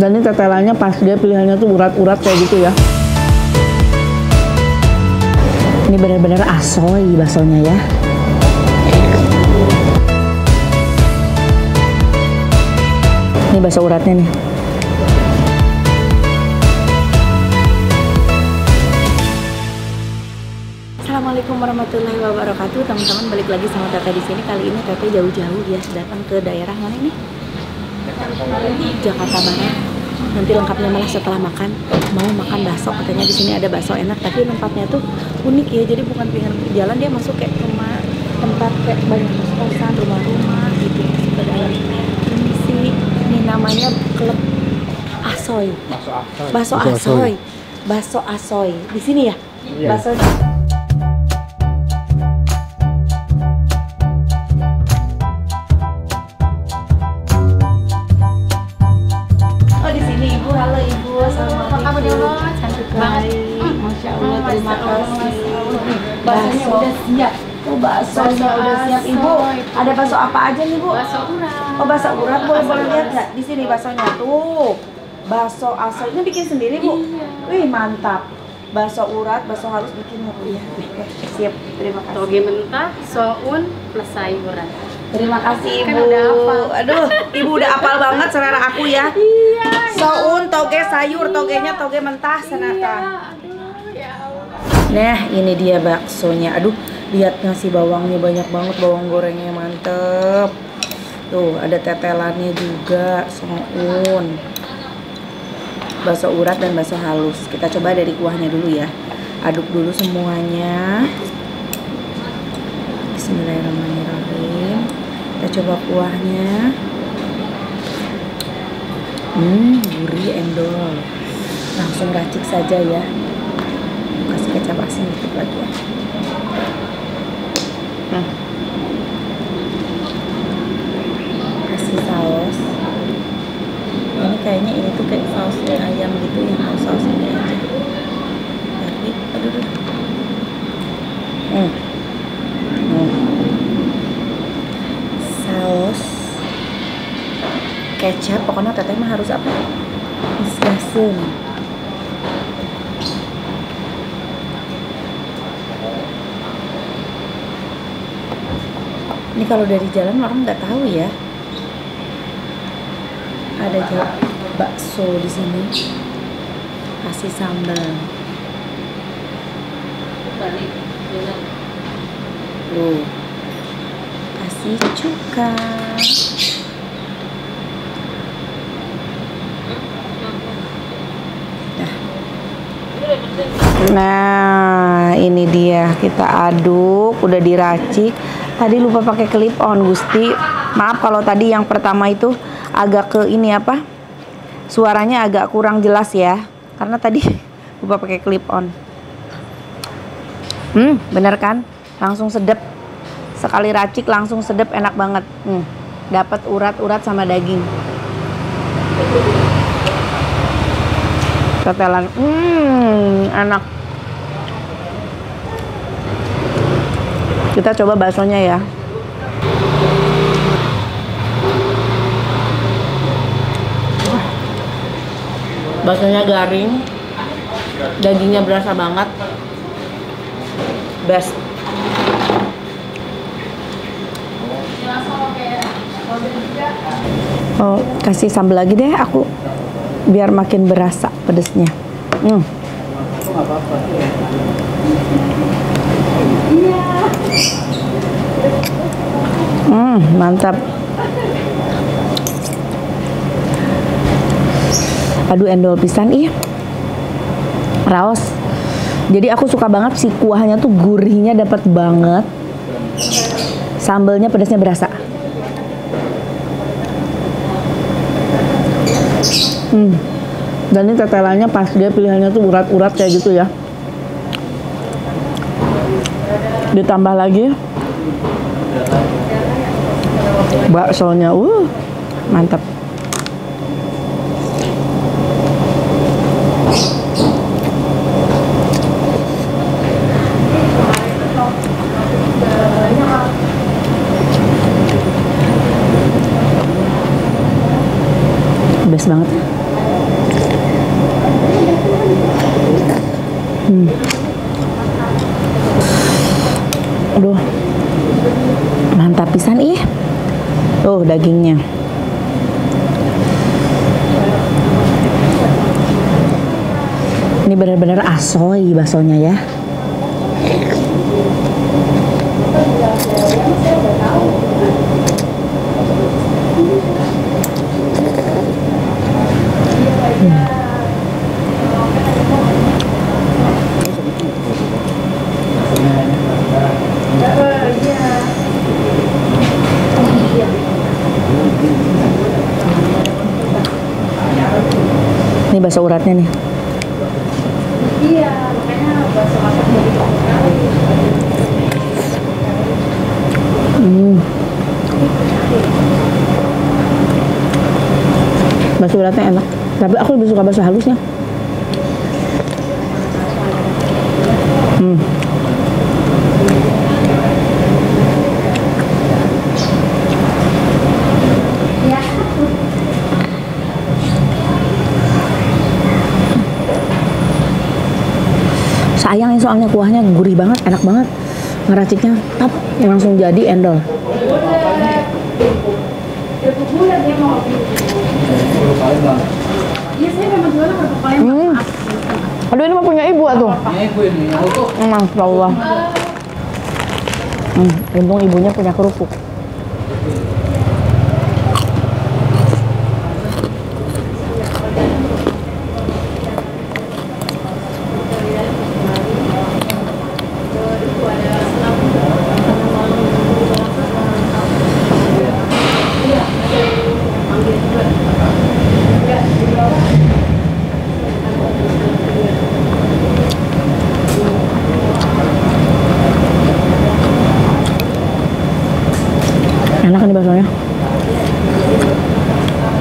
Dan ini tetelannya pas, dia pilihannya tuh urat-urat kayak gitu ya. Ini benar-benar asoy baksonya ya. Ini bakso uratnya nih. Assalamualaikum warahmatullahi wabarakatuh, teman-teman, balik lagi sama Tete di sini. Kali ini Tete jauh-jauh ya, datang ke daerah mana ini? Jakarta Barat. Nanti lengkapnya malah setelah makan, mau makan bakso. Katanya di sini ada bakso enak, tapi tempatnya tuh unik ya. Jadi bukan pinggir jalan, dia masuk kayak rumah, tempat kayak banyak kos-kosan, rumah-rumah gitu, masuk ke dalam. Ini sih, ini namanya Klub Asoy. Bakso Asoy. Bakso Asoy. Di sini ya? Iya. Baksonya. Masya Allah, terima kasih. Baksonya udah siap. Oh, baksonya udah siap, Ibu. Ada bakso apa aja nih, Bu? Bakso urat. Oh, bakso urat. Boleh lihat nggak? Di sini baksonya tuh. Bakso asoy. Ini bikin sendiri, Bu? Iya. Wih, mantap. Bakso urat, bakso halus bikinnya, Bu. Iya. Siap. Terima kasih. Toge mentah, soun plus sayuran. Terima kasih, Ibu. Kan udah hafal. Aduh, Ibu udah hafal banget selera aku ya. Iya. Soun, toge sayur, togenya toge mentah, senata. Nah, ini dia baksonya. Aduh, lihat nasi bawangnya banyak banget, bawang gorengnya mantep. Tuh, ada tetelannya juga, soun. Bakso urat dan bakso halus. Kita coba dari kuahnya dulu ya. Aduk dulu semuanya. Bismillahirrahmanirrahim. Kita coba kuahnya. Gurih, endol. Langsung racik saja ya. Kasih kecap asin dikit lagi ya. Kasih saus. Ini kayaknya ini tuh kayak sausnya ayam gitu ya, mau saus ini aja. Tapi, aduh. Saus, kecap, pokoknya Teteh mah harus apa? Disgasin. Ini kalau dari jalan orang nggak tahu ya. Ada bakso di sini. Kasih sambal. Loh. Kasih cuka. Nah, ini dia, kita aduk, udah diracik. Tadi lupa pakai clip on, Gusti. Maaf kalau tadi yang pertama itu agak ke ini apa? Suaranya agak kurang jelas ya, karena tadi lupa pakai clip on. Bener kan? Langsung sedep. Sekali racik langsung sedep, enak banget. Dapat urat-urat sama daging. Tetelan, enak. Kita coba baksonya ya. Baksonya garing, dagingnya berasa banget, best. Oh, kasih sambal lagi deh aku, biar makin berasa pedesnya. Mantap. Aduh, endol pisan ih. Raos. Jadi aku suka banget sih kuahnya tuh, gurihnya dapat banget. Sambalnya pedasnya berasa. Dan ini tetelannya pas, dia pilihannya tuh urat-urat kayak gitu ya. Ditambah lagi baksonya, mantap. Best banget. Aduh, mantap pisan ih. Tuh dagingnya. Ini benar-benar asoy baksonya ya. Ini bakso uratnya nih. Iya, makanya bakso masak jadi Bakso uratnya enak. Tapi aku lebih suka bakso halusnya. Sayang ini soalnya kuahnya gurih banget, enak banget. Ngeraciknya tap, langsung jadi endol. Iya, saya memang jualan kerupuk palembang. Aduh, ini mah punya ibu atuh. Masya Allah. Untung ibunya punya kerupuk. Enak nih baksonya.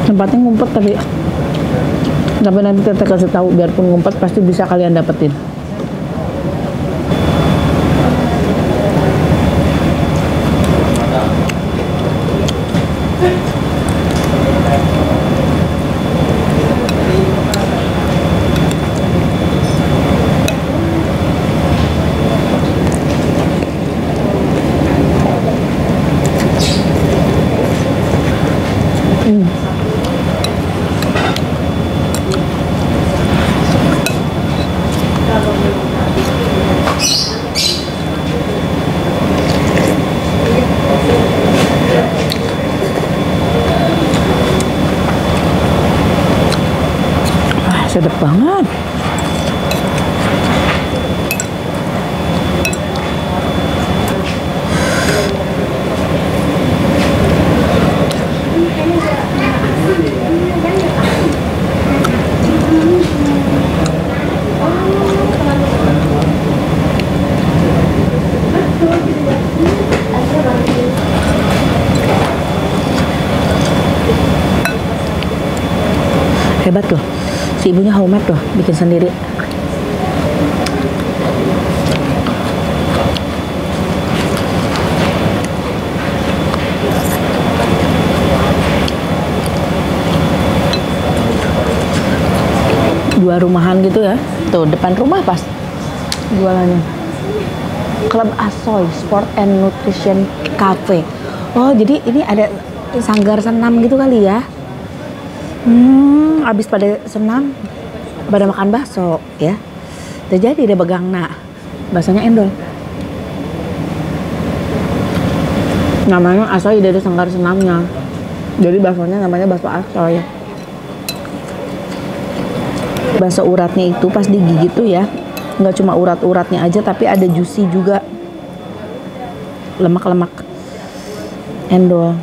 Tempatnya ngumpet tapi nanti Teteh kasih tahu, biarpun ngumpet pasti bisa kalian dapetin. Sedap banget. Hebat loh. Si ibunya homemade loh, bikin sendiri. Dua rumahan gitu ya. Tuh, depan rumah pas jualannya. Club Asoy Sport and Nutrition Cafe. Oh, jadi ini ada sanggar senam gitu kali ya. Abis pada senam, pada makan bakso ya. Udah jadi dia pegang baksonya endol. Namanya Asoy, dari sanggar senamnya. Jadi baksonya namanya bakso Asoy. Bakso uratnya itu pas digigit tuh ya, nggak cuma urat-uratnya aja, tapi ada juicy juga, lemak-lemak endol.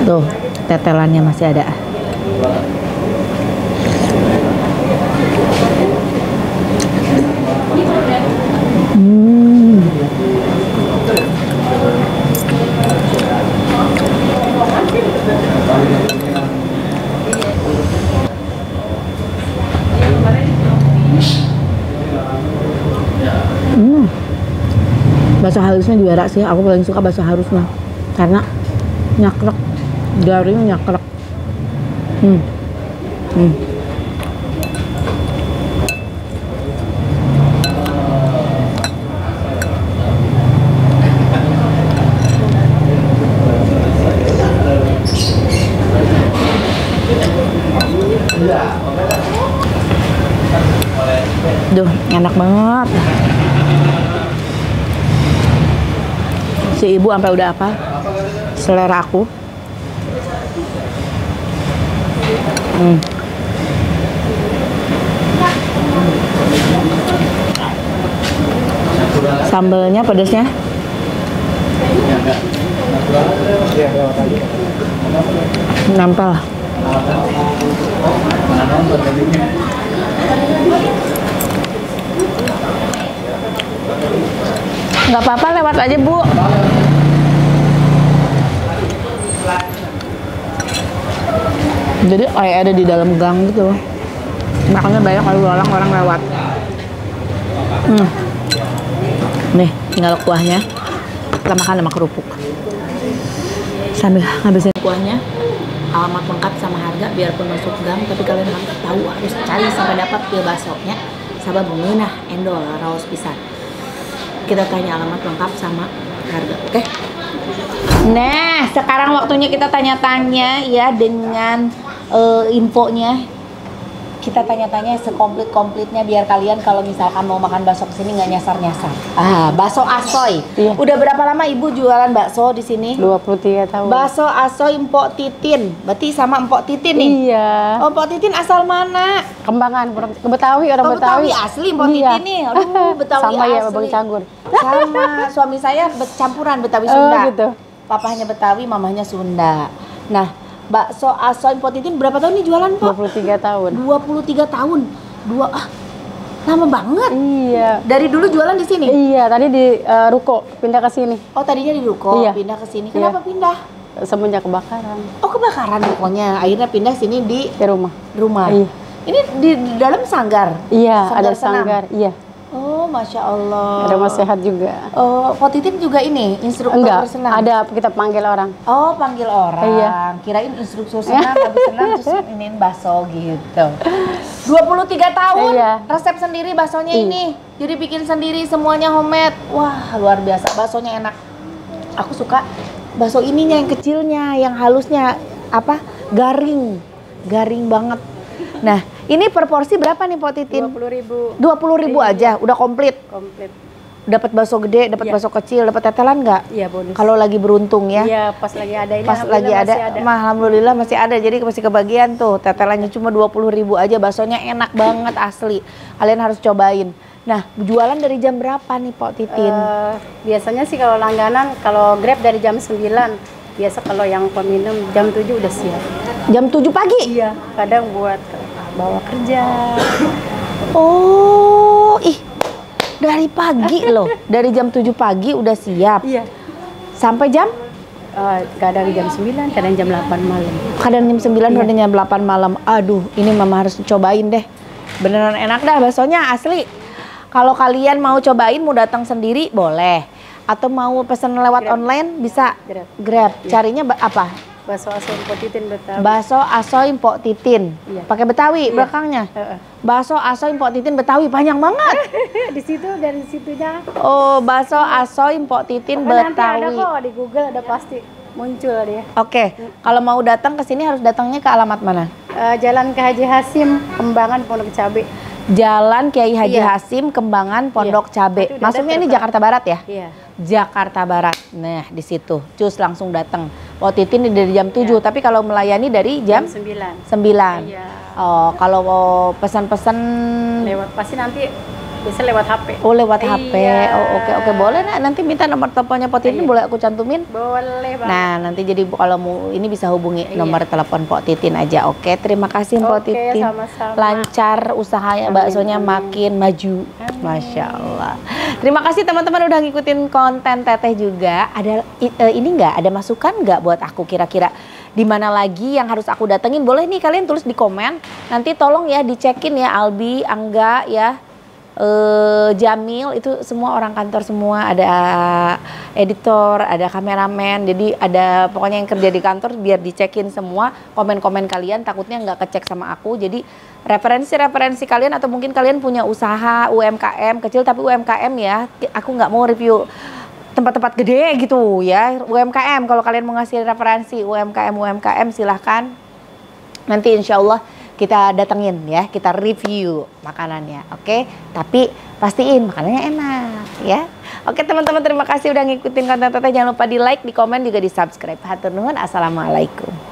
Tuh, tetelannya masih ada. Bakso halusnya juara sih, aku paling suka bakso halusnya karena nyakrek, garing nyakrek. Duh, enak banget. Si ibu sampai udah apa? Selera aku. Sambelnya pedasnya. Nempel. Nggak apa-apa, lewat aja Bu. Jadi kayak ada di dalam gang gitu. Makanya banyak kalau orang lewat. Nih, tinggal kuahnya. Kita makan sama kerupuk. Sambil ngabisin kuahnya. Alamat lengkap sama harga biarpun masuk gang, tapi kalian harus tahu, harus cari sampai dapat pil baksonya. Sabab mengenah endol raos pisan. Kita tanya alamat lengkap sama harga, oke? Nah, sekarang waktunya kita tanya-tanya ya dengan infonya. Kita tanya-tanya sekomplit-komplitnya biar kalian kalau misalkan mau makan bakso kesini nggak nyasar-nyasar. Bakso Asoy. Iya. Udah berapa lama Ibu jualan bakso di sini? 23 tahun. Bakso Asoy Mpok Titin. Berarti sama Mpok Titin nih? Iya. Oh, Mpok Titin asal mana? Kembangan, Betawi, orang Oh, Betawi. Betawi asli Mpok Titin nih. Aduh, Betawi Sama asli. ya, Bang Canggur. Sama, suami saya campuran Betawi Sunda. Oh, gitu. Papahnya Betawi, mamahnya Sunda. Nah, bakso Asoy Mpok Titin berapa tahun nih jualan, Pak? 23 tahun. 23 tahun. Lama banget. Iya. Dari dulu jualan di sini? Iya, tadi di Ruko, pindah ke sini. Oh, tadinya di Ruko, Iya. pindah ke sini. Kenapa pindah? Semenjak kebakaran. Oh, kebakaran rukonya. Akhirnya pindah sini di rumah. Iya. Ini di dalam sanggar? Iya, ada senam? sanggar. Iya. Oh, Masya Allah. Ada Mas Sehat juga. Oh, Mpok Titin juga ini, instruktur Enggak, bersenam? ada kita panggil orang. Oh, panggil orang. Iya. Kirain instruktur senam, habis senam terus iniin bakso gitu. 23 tahun, Iya. resep sendiri baksonya Iya. ini. Jadi bikin sendiri, semuanya homemade. Wah, luar biasa. Baksonya enak. Aku suka bakso ininya yang kecilnya, yang halusnya apa? Garing. Garing banget. Nah, ini per porsi berapa nih Pok Titin? 20.000. 20.000 aja, udah komplit. Komplit. Dapat bakso gede, dapat Iya. bakso kecil, dapat tetelan nggak? Iya, bonus. Kalau lagi beruntung ya. Iya, pas lagi ada ini. Pas lagi ada, alhamdulillah masih ada. Jadi masih kebagian tuh. Tetelannya cuma 20.000 aja, baksonya enak banget asli. Kalian harus cobain. Nah, jualan dari jam berapa nih Pok Titin? Biasanya sih kalau langganan, kalau Grab dari jam 9. Biasa kalau yang peminum jam 7 udah siap. Jam 7 pagi? Iya, kadang buat bawa kerja. Oh, dari pagi loh. Dari jam 7 pagi udah siap. Iya. Sampai jam? Kadang jam 9, kadang jam 8 malam. Kadang jam 9, kadang jam 8 malam. Aduh, ini Mama harus cobain deh. Beneran enak dah baksonya asli. Kalau kalian mau cobain, mau datang sendiri boleh. Atau mau pesan lewat Grab. online bisa Grab. Grab. Iya. Carinya apa? Bakso Asoy Mpok Titin Betawi. Bakso Asoy Mpok Titin. Iya. Pakai Betawi Iya. belakangnya. Heeh. Bakso Asoy Mpok Titin Betawi panjang banget. Di situ, dari situnya. Oh, bakso Asoy Mpok Titin Pokoknya nanti ada Betawi. kok di Google, ada pasti muncul dia. Oke, kalau mau datang ke sini harus datangnya ke alamat mana? Jalan ke Haji Hasim, Kembangan, Pondok Cabe. Jalan Kiai Haji Iya. Hasim, Kembangan, Pondok Cabe. Nanti udah Masuknya ada ini terpal. Jakarta Barat ya? Iya. Jakarta Barat. Nah, di situ. Cus langsung datang. Pok Titin dari jam 7, tapi kalau melayani dari jam 9. 9. Iya. Oh, kalau mau pesan-pesan Lewat pasti nanti bisa lewat HP. oh lewat HP. Iya. Oh, oke. Boleh nah, nanti minta nomor teleponnya Pok Titin, Iya. boleh aku cantumin? Boleh banget. Nah, nanti jadi kalau mau ini bisa hubungi Iya. nomor telepon Pok Titin aja. Oke, terima kasih Pok Oke, Titin. sama-sama. Lancar usahanya, Amin, baksonya amin. makin maju. Amin. Masya Allah. Terima kasih teman-teman udah ngikutin konten Teteh juga. Ada ini nggak? Ada masukan nggak buat aku kira-kira? Di mana lagi yang harus aku datengin? Boleh nih kalian tulis di komen. Nanti tolong ya dicekin ya Albi, Angga ya. Jamil, itu semua orang kantor semua, ada editor, ada kameramen, jadi ada pokoknya yang kerja di kantor biar dicekin semua komen-komen kalian, takutnya nggak kecek sama aku. Jadi referensi kalian atau mungkin kalian punya usaha UMKM kecil tapi UMKM ya, aku nggak mau review tempat-tempat gede gitu ya, UMKM. Kalau kalian mau ngasih referensi UMKM silahkan, nanti insya Allah kita datengin ya, kita review makanannya, oke? Tapi pastiin makanannya enak ya. Oke teman-teman, terima kasih udah ngikutin konten Teteh. Jangan lupa di like, di komen, juga di subscribe. Hatur nuhun, assalamualaikum.